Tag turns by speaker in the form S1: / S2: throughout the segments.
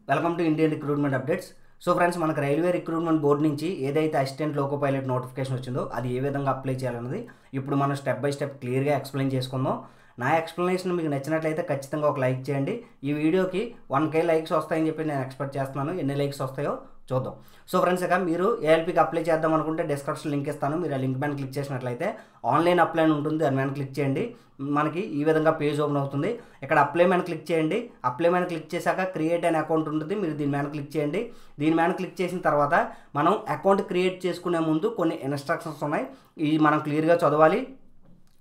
S1: Welcome to Indian recruitment updates. So friends, మనకు railway recruitment board నుంచి ఏదైతే assistant loco pilot notification వచ్చిందో అది ఏ విధంగా అప్లై చేయాలన్నది ఇప్పుడు మనం స్టెప్ బై స్టెప్ క్లియర్గా ఎక్స్ప్లెయిన్ చేసుకుందాం. నా ఎక్స్ప్లెనేషన్ మీకు నచ్చినట్లయితే ఖచ్చితంగా ఒక లైక్ చేయండి. ఈ వీడియోకి 1K లైక్స్ వస్తాయని చెప్పి నేను ఎక్స్పెక్ట్ చేస్తున్నాను. ఎన్ని లైక్స్ వస్తాయో చూద్దాం. సో ఫ్రెండ్స్, ఇక మీరు ఏఎల్పీకి అప్లై చేద్దాం అనుకుంటే డిస్క్రిప్షన్ లింక్ ఇస్తాను. మీరు ఆ లింక్ పైన క్లిక్ చేసినట్లయితే ఆన్లైన్ అప్లై అని ఉంటుంది, దాని మీద క్లిక్ చేయండి. మనకి ఈ విధంగా పేజ్ ఓపెన్ అవుతుంది. ఇక్కడ అప్లై మీద క్లిక్ చేయండి. అప్లై మీద క్లిక్ చేశాక క్రియేట్ అనే అకౌంట్ ఉంటుంది, మీరు దీని మీద క్లిక్ చేయండి. దీని మీద క్లిక్ చేసిన తర్వాత మనం అకౌంట్ క్రియేట్ చేసుకునే ముందు కొన్ని ఇన్స్ట్రక్షన్స్ ఉన్నాయి, ఇవి మనం క్లియర్గా చదవాలి.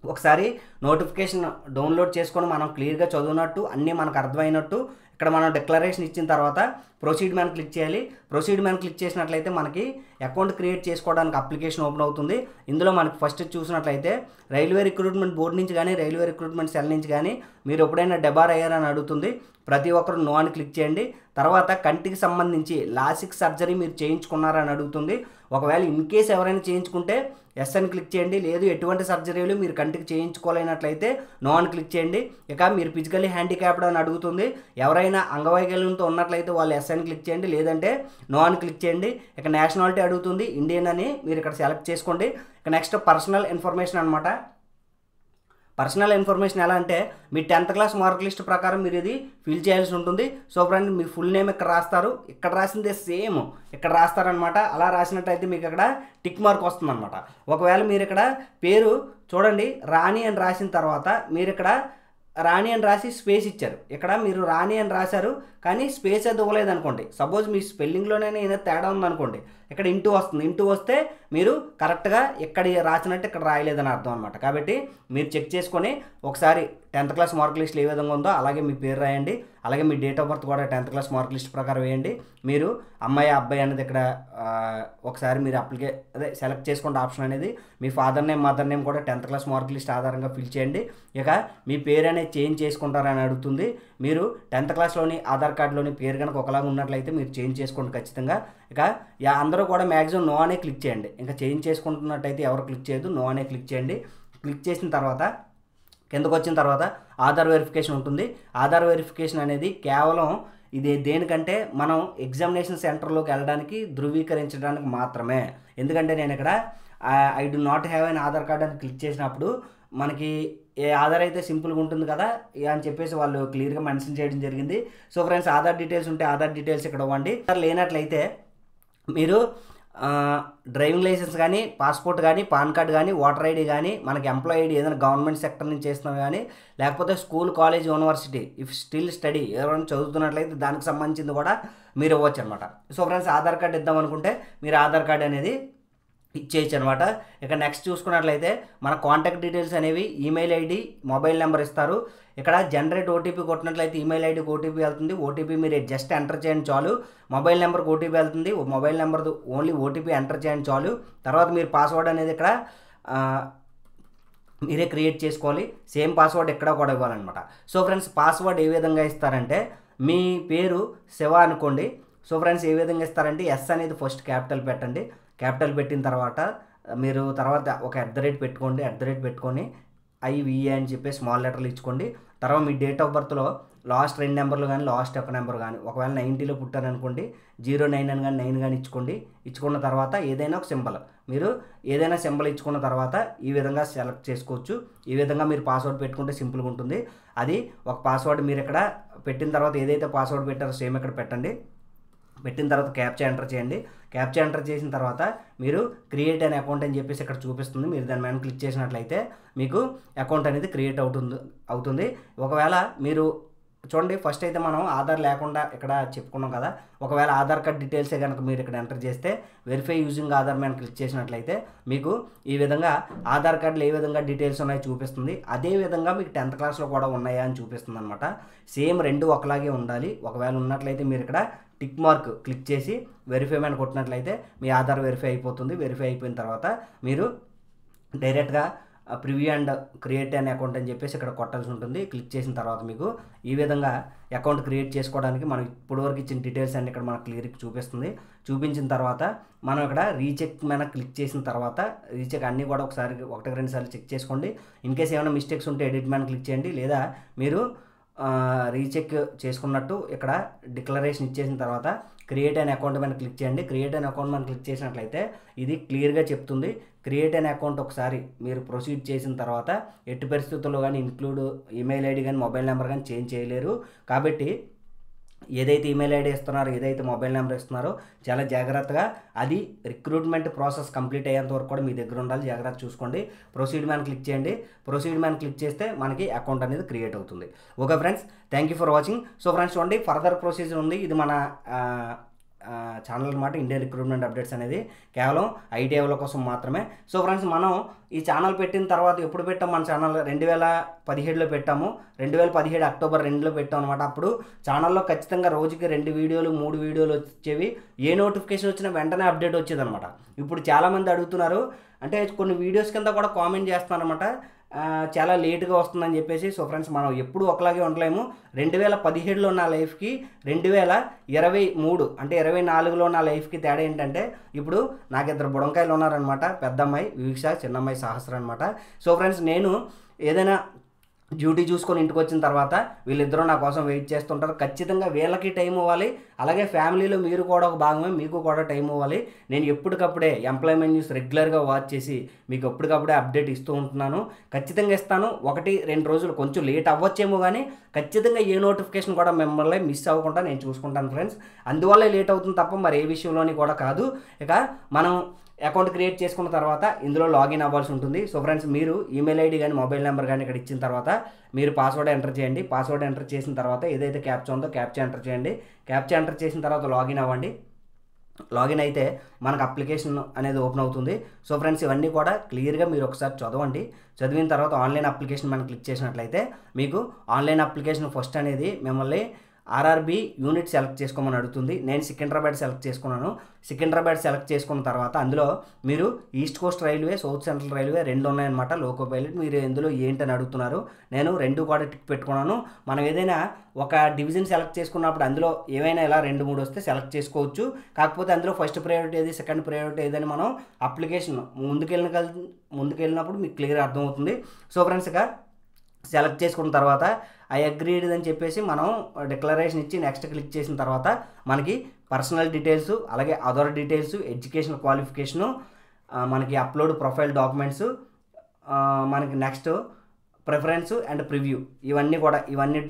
S1: ఒకసారి నోటిఫికేషన్ డౌన్లోడ్ చేసుకొని మనం క్లియర్గా చదివినట్టు అన్నీ మనకు అర్థమైనట్టు ఇక్కడ మనం డిక్లరేషన్ ఇచ్చిన తర్వాత ప్రొసీడ్ మీద క్లిక్ చేయాలి. ప్రొసీడ్ మీద క్లిక్ చేసినట్లయితే మనకి అకౌంట్ క్రియేట్ చేసుకోవడానికి అప్లికేషన్ ఓపెన్ అవుతుంది. ఇందులో మనకి ఫస్ట్ చూసినట్లయితే రైల్వే రిక్రూట్మెంట్ బోర్డు నుంచి కానీ రైల్వే రిక్రూట్మెంట్ సెల్ నుంచి కానీ మీరు ఎప్పుడైనా డెబార్ అయ్యారని అడుగుతుంది. ప్రతి ఒక్కరు నో అని క్లిక్ చేయండి. తర్వాత కంటికి సంబంధించి లాసిక్ సర్జరీ మీరు చేయించుకున్నారని అడుగుతుంది. ఒకవేళ ఇన్ కేస్ ఎవరైనా చేయించుకుంటే ఎస్ అని క్లిక్ చేయండి. లేదు ఎటువంటి సర్జరీలు మీరు కంటికి చేయించుకోలేనట్లయితే నో అని క్లిక్ చేయండి. ఇక మీరు ఫిజికల్లీ హ్యాండిక్యాప్డ్ అని అడుగుతుంది. ఎవరైనా అంగవైకల్యంతో ఉన్నట్లయితే వాళ్ళు ఎస్ అని క్లిక్ చేయండి, లేదంటే నో అని క్లిక్ చేయండి. ఇక నేషనాలిటీ అడుగుతుంది, ఇండియన్ అని మీరు ఇక్కడ సెలెక్ట్ చేసుకోండి. ఇక నెక్స్ట్ పర్సనల్ ఇన్ఫర్మేషన్ అనమాట. పర్సనల్ ఇన్ఫర్మేషన్ ఎలా అంటే మీ 10th క్లాస్ మార్క్ లిస్ట్ ప్రకారం మీరు ఇది ఫిల్ చేయాల్సి ఉంటుంది. సో ఫ్రెండ్, మీ ఫుల్ నేమ్ ఇక్కడ రాస్తారు, ఇక్కడ రాసిందే సేమ్ ఇక్కడ రాస్తారనమాట. అలా రాసినట్టయితే మీకు ఇక్కడ టిక్ మార్క్ వస్తుంది అనమాట. ఒకవేళ మీరు ఇక్కడ పేరు చూడండి రాణి అని రాసిన తర్వాత మీరు ఇక్కడ రాణి అని రాసి స్పేస్ ఇచ్చారు, ఇక్కడ మీరు రాణి అని రాశారు కానీ స్పేస్ అది ఇవ్వలేదు అనుకోండి. సపోజ్ మీ స్పెల్లింగ్లోనే ఏదైనా తేడా ఉందనుకోండి, ఇక్కడ ఇంటూ వస్తుంది. ఇంటూ వస్తే మీరు కరెక్ట్గా ఇక్కడ రాసినట్టు ఇక్కడ రాయలేదని అర్థం అనమాట. కాబట్టి మీరు చెక్ చేసుకొని ఒకసారి 10th క్లాస్ మార్క్ లిస్ట్ ఏ విధంగా ఉందో అలాగే మీ పేరు రాయండి. అలాగే మీ డేట్ ఆఫ్ బర్త్ కూడా 10th క్లాస్ మార్క్ లిస్ట్ ప్రకారం వేయండి. మీరు అమ్మాయి అబ్బాయి అనేది ఇక్కడ ఒకసారి మీరు సెలెక్ట్ చేసుకోండి ఆప్షన్ అనేది. మీ ఫాదర్ నేమ్ మదర్ నేమ్ కూడా 10th క్లాస్ మార్క్ లిస్ట్ ఆధారంగా ఫిల్ చేయండి. ఇక మీ పేరు అనేది చేంజ్ చేసుకుంటారని అడుగుతుంది. మీరు 10th క్లాస్లోని ఆధార్ కార్డులోని పేరు కనుక ఒకలాగా ఉన్నట్లయితే మీరు చేంజ్ చేసుకోండి ఖచ్చితంగా. ఇక అందరూ కూడా మ్యాక్సిమం నో అనే క్లిక్ చేయండి. ఇంకా చేంజ్ చేసుకుంటున్నట్టయితే ఎవరు క్లిక్ చేయదు, నో అనే క్లిక్ చేయండి. క్లిక్ చేసిన తర్వాత కిందకు వచ్చిన తర్వాత ఆధార్ వెరిఫికేషన్ ఉంటుంది. ఆధార్ వెరిఫికేషన్ అనేది కేవలం ఇది దేనికంటే మనం ఎగ్జామినేషన్ సెంటర్లోకి వెళ్ళడానికి ధృవీకరించడానికి మాత్రమే. ఎందుకంటే నేను ఇక్కడ I do not have an Aadhaar card అని క్లిక్ చేసినప్పుడు మనకి ఏ ఆధార్ అయితే సింపుల్గా ఉంటుంది కదా అని చెప్పేసి వాళ్ళు క్లియర్గా మెన్షన్ చేయడం జరిగింది. సో ఫ్రెండ్స్, ఆధార్ డీటెయిల్స్ ఉంటే ఆధార్ డీటెయిల్స్ ఇక్కడ ఇవ్వండి. లేనట్లయితే మీరు డ్రైవింగ్ లైసెన్స్ కానీ పాస్పోర్ట్ కానీ పాన్ కార్డ్ కానీ ఓటర్ ఐడి కానీ మనకి ఎంప్లాయీ ఐడి ఏదైనా గవర్నమెంట్ సెక్టర్ నుంచి చేస్తున్నాం కానీ లేకపోతే school college university if still study ఎవరైనా చదువుతున్నట్లయితే దానికి సంబంధించింది కూడా మీరు ఇవ్వచ్చు అనమాట. సో ఫ్రెండ్స్, ఆధార్ కార్డ్ ఇద్దాం అనుకుంటే మీరు ఆధార్ కార్డ్ అనేది ఇచ్చేయచ్చు అనమాట. ఇక నెక్స్ట్ చూసుకున్నట్లయితే మన కాంటాక్ట్ డీటెయిల్స్ అనేవి ఈమెయిల్ ఐడి మొబైల్ నెంబర్ ఇస్తారు. ఇక్కడ జనరేట్ ఓటీపీ కొట్టినట్లయితే ఈమెయిల్ ఐడికి ఓటీపీ వెళ్తుంది. ఓటీపీ మీరు జస్ట్ ఎంటర్ చేయండి చాలు. మొబైల్ నెంబర్కి ఓటీపీ వెళ్తుంది. Mobile number only OTP enter చేయండి చాలు. తర్వాత మీరు పాస్వర్డ్ అనేది ఇక్కడ మీరే క్రియేట్ చేసుకోవాలి. సేమ్ పాస్వర్డ్ ఎక్కడ కూడా ఇవ్వాలన్నమాట. సో ఫ్రెండ్స్, పాస్వర్డ్ ఏ విధంగా ఇస్తారంటే మీ పేరు శివ అనుకోండి. సో ఫ్రెండ్స్, ఏ విధంగా ఇస్తారంటే ఎస్ అనేది ఫస్ట్ క్యాపిటల్ పెట్టండి. క్యాపిటల్ పెట్టిన తర్వాత మీరు తర్వాత ఒక పెట్టుకోండి. పెట్టుకొని IVA అని చెప్పి స్మాల్ లెటర్లు ఇచ్చుకోండి. తర్వాత మీ డేట్ ఆఫ్ బర్త్లో లాస్ట్ 2 నెంబర్లు కానీ లాస్ట్ ఒక నెంబర్ కానీ ఒకవేళ 90లో పుట్టారనుకోండి 09 అని కానీ 9 కానీ ఇచ్చుకోండి. ఇచ్చుకున్న తర్వాత ఏదైనా ఒక సింబల్ మీరు ఏదైనా సింబల్ ఇచ్చుకున్న తర్వాత ఈ విధంగా సెలెక్ట్ చేసుకోవచ్చు. ఈ విధంగా మీరు పాస్వర్డ్ పెట్టుకుంటే సింపుల్గా ఉంటుంది. అది ఒక పాస్వర్డ్ మీరు ఇక్కడ పెట్టిన తర్వాత ఏదైతే పాస్వర్డ్ పెట్టారో సేమ్ ఇక్కడ పెట్టండి. పెట్టిన తర్వాత క్యాప్చా ఎంటర్ చేయండి. క్యాప్చా ఎంటర్ చేసిన తర్వాత మీరు క్రియేట్ అనే అకౌంట్ అని చెప్పేసి ఇక్కడ చూపిస్తుంది. మీరు దాని మీద క్లిక్ చేసినట్లయితే మీకు అకౌంట్ అనేది క్రియేట్ అవుతుంది. ఒకవేళ మీరు చూడండి, ఫస్ట్ అయితే మనం ఆధార్ లేకుండా ఇక్కడ చెప్పుకున్నాం కదా. ఒకవేళ ఆధార్ కార్డ్ డీటెయిల్సే కనుక మీరు ఇక్కడ ఎంటర్ చేస్తే వెరిఫై యూజింగ్ ఆధార్ మీద క్లిక్ చేసినట్లయితే మీకు ఈ విధంగా ఆధార్ కార్డులో ఏ విధంగా డీటెయిల్స్ ఉన్నాయో చూపిస్తుంది. అదే విధంగా మీకు 10th క్లాస్లో కూడా ఉన్నాయా అని చూపిస్తుంది అనమాట. సేమ్ రెండు ఒకలాగే ఉండాలి. ఒకవేళ ఉన్నట్లయితే మీరు ఇక్కడ టిక్ మార్క్ క్లిక్ చేసి వెరిఫై మీద కొట్టినట్లయితే మీ ఆధార్ వెరిఫై అయిపోతుంది. వెరిఫై అయిపోయిన తర్వాత మీరు డైరెక్ట్గా ప్రివ్యూ అండ్ క్రియేట్ అనే అకౌంట్ అని చెప్పేసి ఇక్కడ కొట్టాల్సి ఉంటుంది. క్లిక్ చేసిన తర్వాత మీకు ఈ విధంగా అకౌంట్ క్రియేట్ చేసుకోవడానికి మనం ఇప్పటివరకు ఇచ్చిన డీటెయిల్స్ అన్ని ఇక్కడ మనకు క్లియర్గా చూపిస్తుంది. చూపించిన తర్వాత మనం ఇక్కడ రీచెక్ మీద క్లిక్ చేసిన తర్వాత రీచెక్ అన్నీ కూడా ఒకసారి 1-2 సార్లు చెక్ చేసుకోండి. ఇన్ కేస్ ఏమైనా మిస్టేక్స్ ఉంటే ఎడిట్ మీద క్లిక్ చేయండి. లేదా మీరు రీచెక్ చేసుకున్నట్టు ఇక్కడ డిక్లరేషన్ ఇచ్చేసిన తర్వాత క్రియేట్ అన్ అకౌంట్ మీద క్లిక్ చేయండి. క్రియేట్ అన్ అకౌంట్ మీద క్లిక్ చేసినట్లయితే ఇది క్లియర్గా చెప్తుంది. క్రియేట్ అన్ అకౌంట్ ఒకసారి మీరు ప్రొసీడ్ చేసిన తర్వాత ఎట్టి పరిస్థితుల్లో కానీ ఇంక్లూడ్ ఈమెయిల్ ఐడి కానీ మొబైల్ నెంబర్ కానీ చేంజ్ చేయలేరు. కాబట్టి ఏదైతే ఈమెయిల్ ఐడి ఇస్తున్నారో, ఏదైతే మొబైల్ నెంబర్ ఇస్తున్నారో చాలా జాగ్రత్తగా అది రిక్రూట్మెంట్ ప్రాసెస్ కంప్లీట్ అయ్యేంత వరకు కూడా మీ దగ్గర ఉండాలి. జాగ్రత్త చూసుకోండి. ప్రొసీడ్ మ్యాన్ క్లిక్ చేయండి. ప్రొసీడ్ మ్యాన్ క్లిక్ చేస్తే మనకి అకౌంట్ అనేది క్రియేట్ అవుతుంది. Okay friends, thank you for watching. So friends చూడండి, ఫర్దర్ ప్రొసీజర్ ఉంది. ఇది మన ఛానల్ అనమాట. ఇండియన్ రిక్రూట్మెంట్ అప్డేట్స్ అనేది కేవలం ఐటీ వాళ్ళ కోసం మాత్రమే. సో ఫ్రెండ్స్, మనం ఈ ఛానల్ పెట్టిన తర్వాత ఎప్పుడు పెట్టాం? మన ఛానల్ 2017లో పెట్టాము. 2017 అక్టోబర్ 2లో పెట్టాం అనమాట. అప్పుడు ఛానల్లో ఖచ్చితంగా రోజుకి 2 వీడియోలు 3 వీడియోలు వచ్చేవి. ఏ నోటిఫికేషన్ వచ్చినా వెంటనే అప్డేట్ వచ్చేది అనమాట. ఇప్పుడు చాలామంది అడుగుతున్నారు, అంటే కొన్ని వీడియోస్ కింద కూడా కామెంట్ చేస్తున్నారు అనమాట, చాలా లేట్గా వస్తుందని చెప్పేసి. సో ఫ్రెండ్స్, మనం ఎప్పుడు ఒకలాగే ఉండలేము. 2017లో నా లైఫ్కి 2023 అంటే 24లో నా లైఫ్కి తేడా ఏంటంటే, ఇప్పుడు నాకు 2 బుడంకాయలు ఉన్నారనమాట. పెద్ద అమ్మాయి వివక్ష, చిన్న అమ్మాయి సహస్ర అనమాట. సో ఫ్రెండ్స్, నేను ఏదైనా డ్యూటీ చూసుకొని ఇంటికి వచ్చిన తర్వాత వీళ్ళిద్దరూ నా కోసం వెయిట్ చేస్తుంటారు. ఖచ్చితంగా వీళ్ళకి టైం ఇవ్వాలి. అలాగే ఫ్యామిలీలో మీరు కూడా ఒక భాగమే, మీకు కూడా టైం ఇవ్వాలి. నేను ఎప్పటికప్పుడే ఎంప్లాయ్మెంట్ న్యూస్ రెగ్యులర్గా వాచ్ చేసి మీకు ఎప్పటికప్పుడే అప్డేట్ ఇస్తూ ఉంటున్నాను. ఖచ్చితంగా ఇస్తాను. 1-2 రోజులు కొంచెం లేట్ అవ్వచ్చేమో, కానీ ఖచ్చితంగా ఏ నోటిఫికేషన్ కూడా మిమ్మల్ని మిస్ అవ్వకుండా నేను చూసుకుంటాను ఫ్రెండ్స్. అందువల్ల లేట్ అవుతుంది తప్ప మరి ఏ విషయంలోని కూడా కాదు. ఇక మనం అకౌంట్ క్రియేట్ చేసుకున్న తర్వాత ఇందులో లాగిన్ అవ్వాల్సి ఉంటుంది. సో ఫ్రెండ్స్, మీరు ఈమెయిల్ ఐడి కానీ మొబైల్ నెంబర్ కానీ ఇక్కడ ఇచ్చిన తర్వాత మీరు పాస్వర్డ్ ఎంటర్ చేయండి. పాస్వర్డ్ ఎంటర్ చేసిన తర్వాత ఏదైతే క్యాప్చా ఉందో క్యాప్చా ఎంటర్ చేయండి. క్యాప్చా ఎంటర్ చేసిన తర్వాత లాగిన్ అవ్వండి. లాగిన్ అయితే మనకు అప్లికేషన్ అనేది ఓపెన్ అవుతుంది. సో ఫ్రెండ్స్, ఇవన్నీ కూడా క్లియర్గా మీరు ఒకసారి చదవండి. చదివిన తర్వాత ఆన్లైన్ అప్లికేషన్ మనం క్లిక్ చేసినట్లయితే మీకు ఆన్లైన్ అప్లికేషన్ ఫస్ట్ అనేది మిమ్మల్ని ఆర్ఆర్బీ యూనిట్ సెలెక్ట్ చేసుకోమని అడుగుతుంది. నేను సికింద్రాబాద్ సెలెక్ట్ చేసుకున్నాను. సికింద్రాబాద్ సెలెక్ట్ చేసుకున్న తర్వాత అందులో మీరు east Coast railway, south central railway 2 ఉన్నాయన్నమాట. లోకో పైలట్ మీరు ఎందులో ఏంటని అడుగుతున్నారు. నేను 2 కూడా టిక్ పెట్టుకున్నాను. మనం ఏదైనా ఒక డివిజన్ సెలెక్ట్ చేసుకున్నప్పుడు అందులో ఏవైనా ఇలా 2-3 వస్తే సెలెక్ట్ చేసుకోవచ్చు. కాకపోతే అందులో ఫస్ట్ ప్రయారిటీ ఏది, సెకండ్ ప్రయారిటీ ఏదని మనం అప్లికేషన్ ముందుకెళ్ళినప్పుడు మీకు క్లియర్ అర్థమవుతుంది. సో ఫ్రెండ్స్, ఇక సెలెక్ట్ చేసుకున్న తర్వాత ఐ అగ్రీడ్ అని చెప్పేసి మనం డిక్లరేషన్ ఇచ్చి నెక్స్ట్ క్లిక్ చేసిన తర్వాత మనకి పర్సనల్ డీటెయిల్స్, అలాగే అదర్ డీటెయిల్స్, ఎడ్యుకేషనల్ క్వాలిఫికేషను, మనకి అప్లోడ్ ప్రొఫైల్ డాక్యుమెంట్స్, మనకి నెక్స్ట్ ప్రిఫరెన్స్ అండ్ ప్రివ్యూ, ఇవన్నీ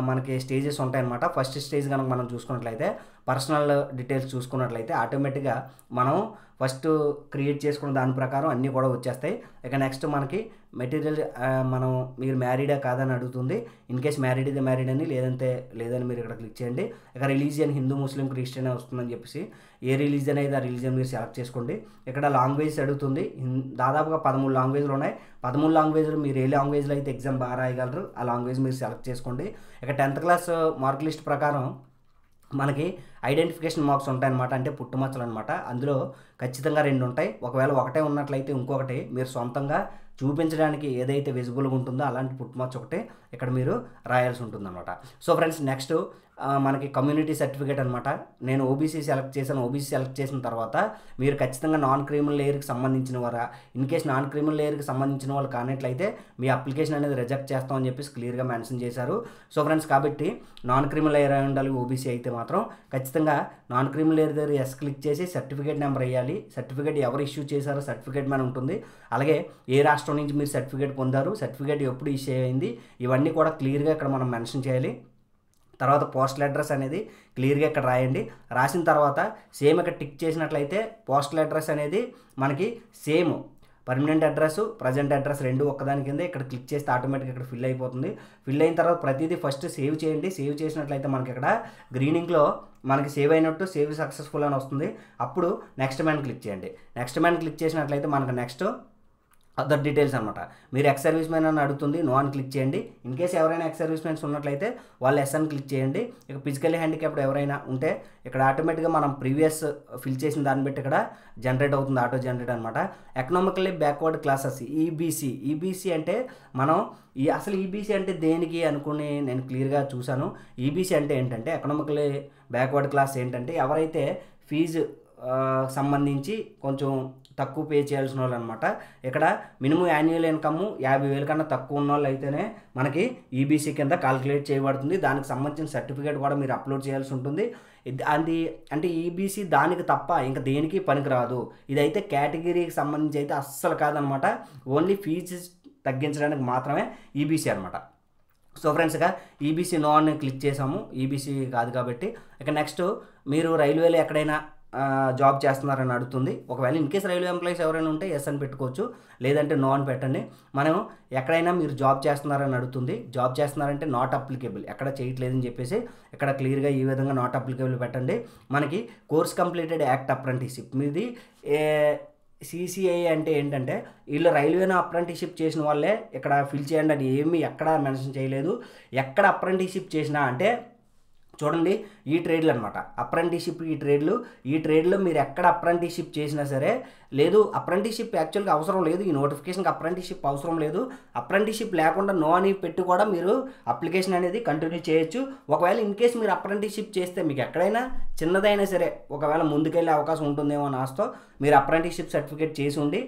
S1: మనకి స్టేజెస్ ఉంటాయన్నమాట. ఫస్ట్ స్టేజ్ కనుక మనం చూసుకున్నట్లయితే పర్సనల్ డీటెయిల్స్ చూసుకున్నట్లయితే ఆటోమేటిక్గా మనం ఫస్ట్ క్రియేట్ చేసుకున్న దాని ప్రకారం అన్నీ కూడా వచ్చేస్తాయి. ఇక నెక్స్ట్ మనకి మెటీరియల్ మనం మీరు మ్యారీడా కాదని అడుగుతుంది. ఇన్ కేస్ మ్యారీడ్ అయితే మ్యారీడ్ అని, లేదని మీరు ఇక్కడ క్లిక్ చేయండి. ఇక రిలీజియన్ హిందూ, ముస్లిం, క్రిస్టియన్ వస్తుందని చెప్పేసి ఏ రిలీజియన్ అయితే ఆ రిలీజియన్ మీరు సెలెక్ట్ చేసుకోండి. ఇక్కడ లాంగ్వేజ్ అడుగుతుంది. దాదాపుగా 13 లాంగ్వేజ్లు ఉన్నాయి. 13 లాంగ్వేజ్లు మీరు ఏ లాంగ్వేజ్లో అయితే ఎగ్జామ్ బాగా రాయగలరు ఆ లాంగ్వేజ్ మీరు సెలెక్ట్ చేసుకోండి. ఇక 10th క్లాస్ మార్క్ లిస్ట్ ప్రకారం మనకి ఐడెంటిఫికేషన్ మార్క్స్ ఉంటాయన్నమాట, అంటే పుట్టుమచ్చలు అనమాట. అందులో ఖచ్చితంగా 2 ఉంటాయి. ఒకవేళ ఒకటే ఉన్నట్లయితే ఇంకొకటి మీరు సొంతంగా చూపించడానికి ఏదైతే విజిబుల్గా ఉంటుందో అలాంటి పుట్టుమచ్చ ఒకటే ఇక్కడ మీరు రాయాల్సి ఉంటుందన్నమాట. సో ఫ్రెండ్స్, నెక్స్ట్ మనకి కమ్యూనిటీ సర్టిఫికేట్ అనమాట. నేను ఓబీసీ సెలెక్ట్ చేశాను. ఓబీసీ సెలెక్ట్ చేసిన తర్వాత మీరు ఖచ్చితంగా నాన్ క్రిమినల్ లేయర్కి సంబంధించిన వారా, ఇన్ కేస్ నాన్ క్రిమినల్ లేయర్కి సంబంధించిన వాళ్ళు కానట్లయితే మీ అప్లికేషన్ అనేది రిజెక్ట్ చేస్తామని చెప్పేసి క్లియర్గా మెన్షన్ చేశారు. సో ఫ్రెండ్స్, కాబట్టి నాన్ క్రిమినల్ లేయర్ అయి ఉండాలి. ఓబీసీ అయితే మాత్రం ఖచ్చితంగా నాన్ క్రిమినల్ లేయర్ దగ్గర ఎస్ క్లిక్ చేసి సర్టిఫికేట్ నెంబర్ వేయాలి. సర్టిఫికేట్ ఎవరు ఇష్యూ చేశారో సర్టిఫికేట్ మీద ఉంటుంది. అలాగే ఏ రాష్ట్రం నుంచి మీరు సర్టిఫికేట్ పొందారు, సర్టిఫికేట్ ఎప్పుడు ఇష్యూ అయింది, ఇవన్నీ కూడా క్లియర్గా ఇక్కడ మనం మెన్షన్ చేయాలి. తర్వాత పోస్టల్ అడ్రస్ అనేది క్లియర్గా ఇక్కడ రాయండి. రాసిన తర్వాత సేమ్ ఇక్కడ టిక్ చేసినట్లయితే పోస్టల్ అడ్రస్ అనేది మనకి same permanent address, present address 2 ఒక్కదాని కింద ఇక్కడ క్లిక్ చేస్తే ఆటోమేటిక్గా ఇక్కడ ఫిల్ అయిపోతుంది. ఫిల్ అయిన తర్వాత ప్రతిదీ ఫస్ట్ సేవ్ చేయండి. సేవ్ చేసినట్లయితే మనకి ఇక్కడ గ్రీనింగ్లో మనకి సేవ్ అయినట్టు సేవ్ సక్సెస్ఫుల్ అని వస్తుంది. అప్పుడు నెక్స్ట్ మ్యాన్ క్లిక్ చేయండి. నెక్స్ట్ మ్యాన్ క్లిక్ చేసినట్లయితే మనకు నెక్స్ట్ అదర్ డీటెయిల్స్ అనమాట. మీరు ఎక్స్ సర్వీస్ మ్యాన్ అని అడుగుతుంది, నో అని క్లిక్ చేయండి. ఇన్ కేసు ఎవరైనా ఎక్స్ సర్వీస్ మ్యాన్స్ ఉన్నట్లయితే వాళ్ళు ఎస్ అని క్లిక్ చేయండి. ఇక ఫిజికల్లీ హ్యాండిక్యాప్డ్ ఎవరైనా ఉంటే ఇక్కడ ఆటోమేటిక్గా మనం ప్రీవియస్ ఫిల్ చేసిన దాన్ని బట్టి ఇక్కడ జనరేట్ అవుతుంది, ఆటో జనరేట్ అనమాట. ఎకనామికల్లీ బ్యాక్వర్డ్ క్లాసెస్ ఈబీసీ అంటే మనం అసలు ఈబీసీ అంటే దేనికి అనుకుని నేను క్లియర్గా చూశాను. ఈబీసీ అంటే ఏంటంటే ఎకనామికల్లీ బ్యాక్వర్డ్ క్లాస్ ఏంటంటే ఎవరైతే ఫీజు సంబంధించి కొంచెం తక్కువ పే చేయాల్సిన వాళ్ళు అనమాట. ఇక్కడ మినిమం యాన్యువల్ ఇన్కమ్ 50,000 కన్నా తక్కువ ఉన్న వాళ్ళు అయితేనే మనకి ఈబీసీ కింద కాలిక్యులేట్ చేయబడుతుంది. దానికి సంబంధించిన సర్టిఫికేట్ కూడా మీరు అప్లోడ్ చేయాల్సి ఉంటుంది. అది అంటే ఈబీసీ దానికి తప్ప ఇంకా దేనికి పనికిరాదు. ఇదైతే కేటగిరీకి సంబంధించి అయితే అస్సలు కాదనమాట. ఓన్లీ ఫీజు తగ్గించడానికి మాత్రమే ఈబీసీ అనమాట. సో ఫ్రెండ్స్, ఇక ఈబీసీ నో అని క్లిక్ చేసాము, ఈబీసీ కాదు కాబట్టి. ఇక నెక్స్ట్ మీరు రైల్వేలో ఎక్కడైనా జాబ్ చేస్తున్నారని అడుగుతుంది. ఒకవేళ ఇన్కేస్ రైల్వే ఎంప్లాయీస్ ఎవరైనా ఉంటే ఎస్ అని పెట్టుకోవచ్చు, లేదంటే నో అని పెట్టండి. మనం ఎక్కడైనా మీరు జాబ్ చేస్తున్నారని అడుగుతుంది. జాబ్ చేస్తున్నారంటే నాట్ అప్లికేబుల్, ఎక్కడ చేయట్లేదని చెప్పేసి ఇక్కడ క్లియర్గా ఈ విధంగా నాట్ అప్లికేబుల్ పెట్టండి. మనకి కోర్స్ కంప్లీటెడ్ యాక్ట్ అప్రెంటిస్షిప్ మీది సిసిఐ అంటే ఏంటంటే వీళ్ళు రైల్వేలో అప్రెంటిస్షిప్ చేసిన వాళ్ళే ఇక్కడ ఫిల్ చేయండి అని ఏమీ ఎక్కడ మెన్షన్ చేయలేదు. ఎక్కడ అప్రెంటిస్షిప్ చేసినా అంటే చూడండి, ఈ ట్రేడ్లు అనమాట అప్రెంటిస్షిప్. ఈ ట్రేడ్లో మీరు ఎక్కడ అప్రెంటిస్షిప్ చేసినా సరే, లేదు అప్రెంటిస్షిప్ యాక్చువల్గా అవసరం లేదు, ఈ నోటిఫికేషన్కి అప్రెంటిస్షిప్ అవసరం లేదు. అప్రెంటిస్షిప్ లేకుండా నో అని పెట్టి కూడా మీరు అప్లికేషన్ అనేది కంటిన్యూ చేయొచ్చు. ఒకవేళ ఇన్ కేస్ మీరు అప్రెంటిస్షిప్ చేస్తే మీకు ఎక్కడైనా చిన్నదైనా సరే ఒకవేళ ముందుకెళ్ళే అవకాశం ఉంటుందేమో అని ఆశతో మీరు అప్రెంటిస్షిప్ సర్టిఫికేట్ చేసి ఉండి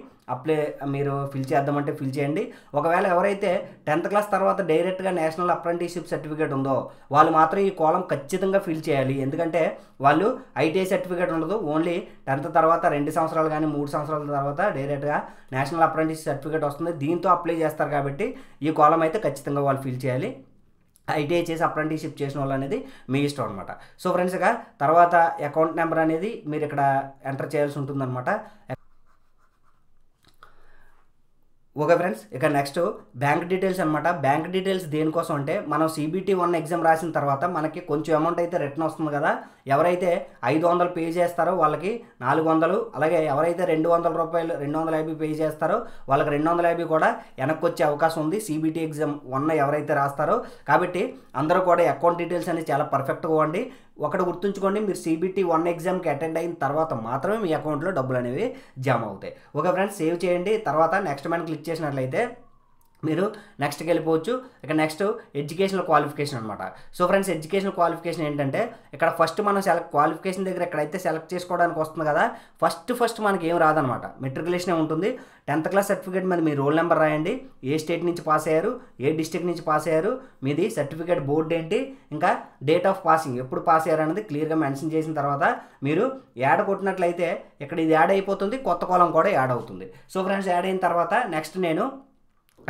S1: మీరు ఫిల్ చేద్దామంటే ఫిల్ చేయండి. ఒకవేళ ఎవరైతే 10th క్లాస్ తర్వాత డైరెక్ట్గా నేషనల్ అప్రెంటిస్షిప్ సర్టిఫికేట్ ఉందో వాళ్ళు మాత్రం ఈ కాలం ఖచ్చితంగా ఫిల్ చేయాలి. ఎందుకంటే వాళ్ళు ఐటీఐ సర్టిఫికేట్ ఉండదు, ఓన్లీ 10th తర్వాత 2 సంవత్సరాలు కానీ 3 సంవత్సరాల తర్వాత డైరెక్ట్గా నేషనల్ అప్రెంటిస్ సర్టిఫికేట్ వస్తుంది, దీంతో అప్లై చేస్తారు. కాబట్టి ఈ కాలం అయితే ఖచ్చితంగా వాళ్ళు ఫిల్ చేయాలి. ఐటీఐ చేసి అప్రెంటిస్షిప్ చేసిన వాళ్ళు అనేది మీ ఇష్టం అనమాట. సో ఫ్రెండ్స్, ఇక తర్వాత అకౌంట్ నెంబర్ అనేది మీరు ఇక్కడ ఎంటర్ చేయాల్సి ఉంటుందన్నమాట. ఓకే ఫ్రెండ్స్, ఇక నెక్స్ట్ బ్యాంక్ డీటెయిల్స్ అనమాట. బ్యాంక్ డీటెయిల్స్ దేనికోసం అంటే మనం CBT 1 ఎగ్జామ్ రాసిన తర్వాత మనకి కొంచెం అమౌంట్ అయితే రిటర్న్ వస్తుంది కదా. ఎవరైతే 500 పే చేస్తారో వాళ్ళకి 400, అలాగే ఎవరైతే 200 రూపాయలు 250 పే చేస్తారో వాళ్ళకి 250 కూడా వెనక్కి వచ్చే అవకాశం ఉంది CBT ఎగ్జామ్ 1 ఎవరైతే రాస్తారో. కాబట్టి అందరూ కూడా అకౌంట్ డీటెయిల్స్ అనేది చాలా పర్ఫెక్ట్గా ఇవ్వండి. ఒకటి గుర్తుంచుకోండి, మీరు CBT 1 ఎగ్జామ్కి అటెండ్ అయిన తర్వాత మాత్రమే మీ అకౌంట్లో డబ్బులు అనేవి జమ అవుతాయి. ఓకే ఫ్రెండ్స్, సేవ్ చేయండి. తర్వాత నెక్స్ట్ మనం క్లిక్ చేసినట్లయితే మీరు నెక్స్ట్కి వెళ్ళిపోవచ్చు. ఇక నెక్స్ట్ ఎడ్యుకేషనల్ క్వాలిఫికేషన్ అనమాట. సో ఫ్రెండ్స్, ఎడ్యుకేషనల్ క్వాలిఫికేషన్ ఏంటంటే ఇక్కడ ఫస్ట్ మనం క్వాలిఫికేషన్ దగ్గర ఎక్కడైతే సెలెక్ట్ చేసుకోవడానికి వస్తుంది కదా, ఫస్ట్ మనకి ఏం రాదనమాట, మెట్రికులేషనే ఉంటుంది. 10th క్లాస్ సర్టిఫికేట్ మీద మీ రోల్ నెంబర్ రాయండి, ఏ స్టేట్ నుంచి పాస్ అయ్యారు, ఏ డిస్ట్రిక్ట్ నుంచి పాస్ అయ్యారు, మీది సర్టిఫికేట్ బోర్డు ఏంటి, ఇంకా డేట్ ఆఫ్ పాసింగ్ ఎప్పుడు పాస్ అయ్యారు అనేది క్లియర్గా మెన్షన్ చేసిన తర్వాత మీరు యాడ్ కొట్టినట్లయితే ఇక్కడ ఇది యాడ్ అయిపోతుంది, కొత్త కాలం కూడా యాడ్ అవుతుంది. సో ఫ్రెండ్స్, యాడ్ అయిన తర్వాత నెక్స్ట్ నేను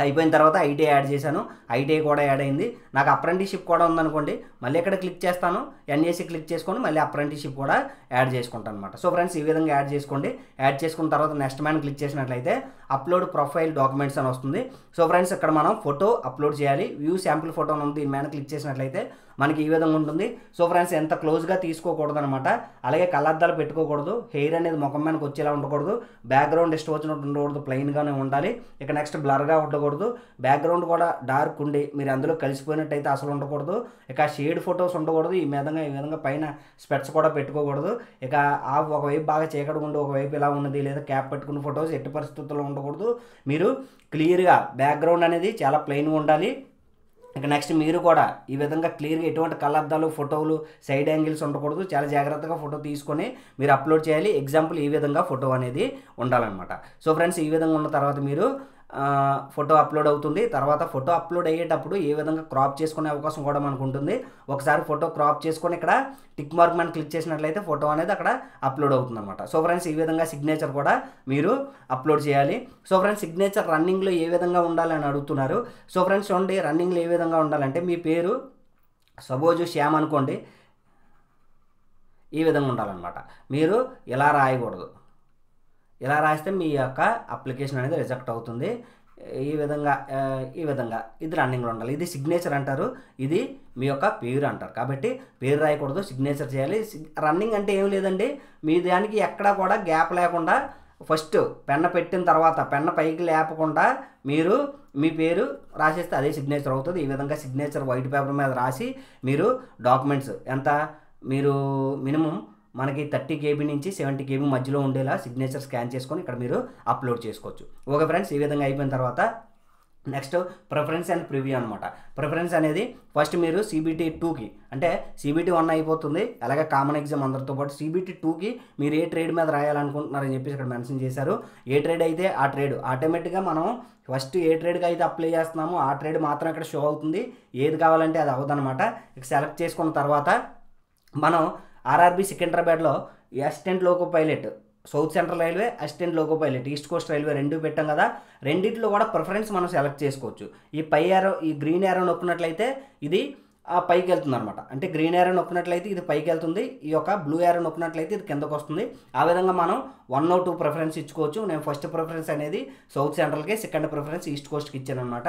S1: అయిపోయిన తర్వాత ఐటీఐ యాడ్ చేశాను, ఐటీఐ కూడా యాడ్ అయింది. నాకు అప్రెంటిస్షిప్ కూడా ఉందనుకోండి, మళ్ళీ ఇక్కడ క్లిక్ చేస్తాను, ఎన్ఏసీ క్లిక్ చేసుకొని మళ్ళీ అప్రెంటిస్షిప్ కూడా యాడ్ చేసుకుంటాను అనమాట. సో ఫ్రెండ్స్, ఈ విధంగా యాడ్ చేసుకోండి. యాడ్ చేసుకున్న తర్వాత నెక్స్ట్ మ్యాన్ క్లిక్ చేసినట్లయితే అప్లోడ్ ప్రొఫైల్ డాక్యుమెంట్స్ అని వస్తుంది. సో ఫ్రెండ్స్, ఇక్కడ మనం ఫోటో అప్లోడ్ చేయాలి. వ్యూ శాంపుల్ ఫోటో ఉంది, దీని మీద క్లిక్ చేసినట్లయితే మనకి ఈ విధంగా ఉంటుంది. సో ఫ్రెండ్స్, ఎంత క్లోజ్గా తీసుకోకూడదు అనమాట, అలాగే కళ్ళద్దాలు పెట్టుకోకూడదు, హెయిర్ అనేది ముఖం మీదకి వచ్చేలా ఉండకూడదు, బ్యాక్గ్రౌండ్ ఇష్టం వచ్చినట్టు ఉండకూడదు, ప్లెయిన్గానే ఉండాలి. ఇక నెక్స్ట్ బ్లర్గా ఉండకూడదు, బ్యాక్గ్రౌండ్ కూడా డార్క్ ఉండి మీరు అందులో కలిసిపోయినట్టయితే అసలు ఉండకూడదు. ఇక షేడ్ ఫొటోస్ ఉండకూడదు, ఈ విధంగా పైన స్పెట్స్ కూడా పెట్టుకోకూడదు. ఇక ఒకవైపు బాగా చీకటి ఉండి ఒకవైపు ఇలా ఉన్నది, లేదా క్యాప్ పెట్టుకున్న ఫొటోస్ ఎట్టి పరిస్థితుల్లో ఉండకూడదు. మీరు క్లియర్గా బ్యాక్గ్రౌండ్ అనేది చాలా ప్లెయిన్గా ఉండాలి. ఇక నెక్స్ట్ మీరు కూడా ఈ విధంగా క్లియర్గా ఎటువంటి కళ్ళద్దాలు, ఫోటోలు, సైడ్ యాంగిల్స్ ఉండకూడదు, చాలా జాగ్రత్తగా ఫోటో తీసుకొని మీరు అప్లోడ్ చేయాలి. ఎగ్జాంపుల్ ఈ విధంగా ఫోటో అనేది ఉండాలన్నమాట. సో ఫ్రెండ్స్, ఈ విధంగా ఉన్న తర్వాత మీరు ఫోటో అప్లోడ్ అవుతుంది. తర్వాత ఫోటో అప్లోడ్ అయ్యేటప్పుడు ఏ విధంగా క్రాప్ చేసుకునే అవకాశం కూడా మనకు ఉంటుంది. ఒకసారి ఫోటో క్రాప్ చేసుకొని ఇక్కడ టిక్ మార్క్ మనం క్లిక్ చేసినట్లయితే ఫోటో అనేది అక్కడ అప్లోడ్ అవుతుంది అనమాట. సో ఫ్రెండ్స్, ఈ విధంగా సిగ్నేచర్ కూడా మీరు అప్లోడ్ చేయాలి. సో ఫ్రెండ్స్, సిగ్నేచర్ రన్నింగ్లో ఏ విధంగా ఉండాలని అడుగుతున్నారు. సో ఫ్రెండ్స్, చూడండి, రన్నింగ్లో ఏ విధంగా ఉండాలంటే మీ పేరు సపోజ్ శ్యామ్ అనుకోండి, ఈ విధంగా ఉండాలన్నమాట. మీరు ఇలా రాయకూడదు, ఇలా రాస్తే మీ యొక్క అప్లికేషన్ అనేది రిజెక్ట్ అవుతుంది. ఈ విధంగా ఇది రన్నింగ్లో ఉండాలి. ఇది సిగ్నేచర్ అంటారు, ఇది మీ యొక్క పేరు అంటారు. కాబట్టి పేరు రాయకూడదు, సిగ్నేచర్ చేయాలి. రన్నింగ్ అంటే ఏం లేదండి, మీ దానికి ఎక్కడా కూడా గ్యాప్ లేకుండా ఫస్ట్ పెన్న పెట్టిన తర్వాత పెన్న పైకి లేపకుండా మీరు మీ పేరు రాసేస్తే అదే సిగ్నేచర్ అవుతుంది. ఈ విధంగా సిగ్నేచర్ వైట్ పేపర్ మీద రాసి మీరు డాక్యుమెంట్స్ మీరు మినిమం మనకి 30 KB నుంచి 70 KB మధ్యలో ఉండేలా సిగ్నేచర్ స్కాన్ చేసుకొని ఇక్కడ మీరు అప్లోడ్ చేసుకోవచ్చు. ఓకే ఫ్రెండ్స్, ఈ విధంగా అయిపోయిన తర్వాత నెక్స్ట్ ప్రిఫరెన్స్ అండ్ ప్రివ్యూ అనమాట. ప్రిఫరెన్స్ అనేది ఫస్ట్ మీరు CBT 2కి అంటే CBT 1 అయిపోతుంది, అలాగే కామన్ ఎగ్జామ్ అందరితో పాటు CBT 2కి మీరు ఏ ట్రేడ్ మీద రాయాలనుకుంటున్నారని చెప్పేసి ఇక్కడ మెన్షన్ చేశారు. ఏ ట్రేడ్ అయితే ఆ ట్రేడ్ ఆటోమేటిక్గా మనం ఫస్ట్ ఏ ట్రేడ్కి అయితే అప్లై చేస్తున్నామో ఆ ట్రేడ్ మాత్రం ఇక్కడ షో అవుతుంది, ఏది కావాలంటే అది అవ్వదన్నమాట. ఇక సెలెక్ట్ చేసుకున్న తర్వాత మనం RRB సికింద్రాబాద్లో assistant loco pilot, south central railway assistant loco pilot, east Coast railway రెండు పెట్టాం కదా, రెండిట్లో కూడా ప్రిఫరెన్స్ మనం సెలెక్ట్ చేసుకోవచ్చు. ఈ పై యారో ఈ గ్రీన్ యారో నొక్కినట్లయితే ఇది పైకి వెళ్తుంది అనమాట. అంటే గ్రీన్ యారో నొక్కినట్లయితే ఇది పైకి వెళ్తుంది, ఈ యొక్క బ్లూ యారో నొక్కినట్లయితే ఇది కిందకు వస్తుంది. ఆ విధంగా మనం 1 or 2 ప్రిఫరెన్స్ ఇచ్చుకోవచ్చు. నేను ఫస్ట్ ప్రిఫరెన్స్ అనేది సౌత్ సెంట్రల్కి, సెకండ్ ప్రిఫరెన్స్ ఈస్ట్ కోస్ట్కి ఇచ్చాను అనమాట.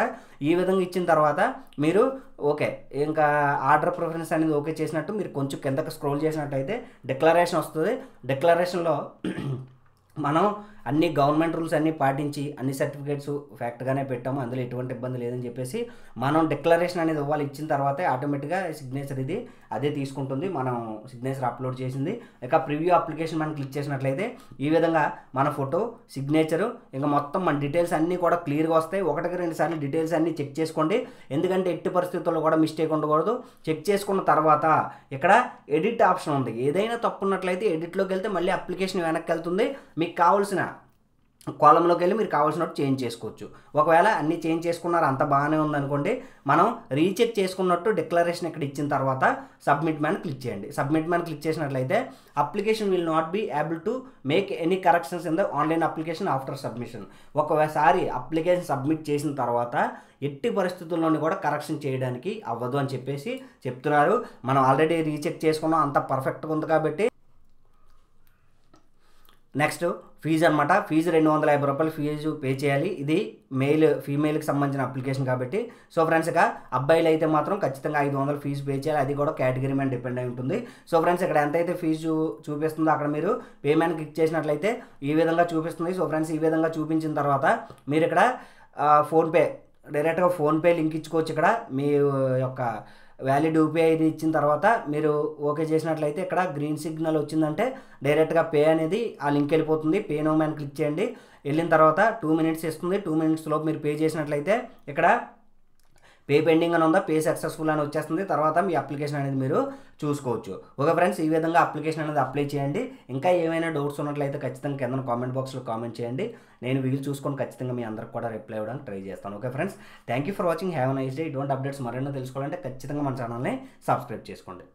S1: ఈ విధంగా ఇచ్చిన తర్వాత మీరు ఓకే ఇంకా ఆర్డర్ ప్రిఫరెన్స్ అనేది ఓకే చేసినట్టు మీరు కొంచెం కిందకి స్క్రోల్ చేసినట్టయితే డిక్లరేషన్ వస్తుంది. డిక్లరేషన్లో మనం అన్ని గవర్నమెంట్ రూల్స్ అన్నీ పాటించి అన్ని సర్టిఫికేట్స్ ఫ్యాక్ట్గానే పెట్టాము, అందులో ఎటువంటి ఇబ్బంది లేదని చెప్పేసి మనం డిక్లరేషన్ అనేది ఇవ్వాలి. ఇచ్చిన తర్వాతే ఆటోమేటిక్గా సిగ్నేచర్ ఇది అదే తీసుకుంటుంది, మనం సిగ్నేచర్ అప్లోడ్ చేసింది. ఇక ప్రివ్యూ అప్లికేషన్ మనం క్లిక్ చేసినట్లయితే ఈ విధంగా మన ఫోటో, సిగ్నేచరు, ఇంకా మొత్తం మన డీటెయిల్స్ అన్నీ కూడా క్లియర్గా వస్తాయి. 1-2 సార్లు డీటెయిల్స్ అన్నీ చెక్ చేసుకోండి, ఎందుకంటే ఎట్టి పరిస్థితుల్లో కూడా మిస్టేక్ ఉండకూడదు. చెక్ చేసుకున్న తర్వాత ఇక్కడ ఎడిట్ ఆప్షన్ ఉంది, ఏదైనా తప్పు ఉన్నట్లయితే ఎడిట్లోకి వెళ్తే మళ్ళీ అప్లికేషన్ వెనక్కి వెళ్తుంది. మీకు కావాల్సిన కాలంలోకి వెళ్ళి మీరు కావాల్సినట్టు చేంజ్ చేసుకోవచ్చు. ఒకవేళ అన్నీ చేంజ్ చేసుకున్నారు అంత బాగానే ఉందనుకోండి, మనం రీచెక్ చేసుకున్నట్టు డిక్లరేషన్ ఇక్కడ ఇచ్చిన తర్వాత సబ్మిట్ మ్యాన్ క్లిక్ చేయండి. సబ్మిట్ మ్యాన్ క్లిక్ చేసినట్లయితే application will not be able to make any corrections in the online application after submission. ఒకసారి అప్లికేషన్ సబ్మిట్ చేసిన తర్వాత ఎట్టి పరిస్థితుల్లోని కూడా కరెక్షన్ చేయడానికి అవ్వదు అని చెప్పేసి చెప్తున్నారు. మనం ఆల్రెడీ రీచెక్ చేసుకున్నాం, అంత పర్ఫెక్ట్గా ఉంది కాబట్టి. నెక్స్ట్ ఫీజు అనమాట. ఫీజు 250 రూపాయలు ఫీజు పే చేయాలి. ఇది ఫీమేల్కి సంబంధించిన అప్లికేషన్ కాబట్టి. సో ఫ్రెండ్స్ ఇక అబ్బాయిలు అయితే మాత్రం ఖచ్చితంగా 500 ఫీజు పే చేయాలి, అది కూడా కేటగిరీ మీద డిపెండ్ అయి ఉంటుంది. సో ఫ్రెండ్స్ ఇక్కడ ఎంతైతే ఫీజు చూపిస్తుందో అక్కడ మీరు పేమెంట్ క్లిక్ చేసినట్లయితే ఈ విధంగా చూపిస్తుంది. సో ఫ్రెండ్స్ ఈ విధంగా చూపించిన తర్వాత మీరు ఇక్కడ ఫోన్పే డైరెక్ట్గా ఫోన్పే లింక్ ఇచ్చుకోవచ్చు. ఇక్కడ మీ యొక్క వ్యాలిడ్ UPI ID ఇచ్చిన తర్వాత మీరు ఓకే చేసినట్లయితే ఇక్కడ గ్రీన్ సిగ్నల్ వచ్చిందంటే డైరెక్ట్గా పే అనేది ఆ లింక్ వెళ్ళిపోతుంది. పే నౌ మ్యాన్ క్లిక్ చేయండి. వెళ్ళిన తర్వాత 2 minutes ఇస్తుంది. 2 minutes లోపు మీరు పే చేసినట్లయితే ఇక్కడ పే పెండింగ్ అని ఉందా, పే సక్సెస్ఫుల్ అని వచ్చేస్తుంది. తర్వాత మీ అప్లికేషన్ అనేది మీరు చూసుకోవచ్చు. ఓకే ఫ్రెండ్స్, ఈ విధంగా అప్లికేషన్ అనేది అప్లై చేయండి. ఇంకా ఏమైనా డౌట్స్ ఉన్నట్లయితే ఖచ్చితంగా కింద కామెంట్ బాక్స్లో కామెంట్ చేయండి. నేను వీలు చూసుకొని ఖచ్చితంగా మీ అందరికి కూడా రిప్లై ఇవ్వడానికి ట్రై చేస్తాను. Okay friends, thank you for watching. Have a nice day. ఇటువంటి అప్డేట్స్ మరెన్నో తెలుసుకోవాలంటే ఖచ్చితంగా మన ఛానల్ని సబ్స్క్రైబ్ చేసుకోండి.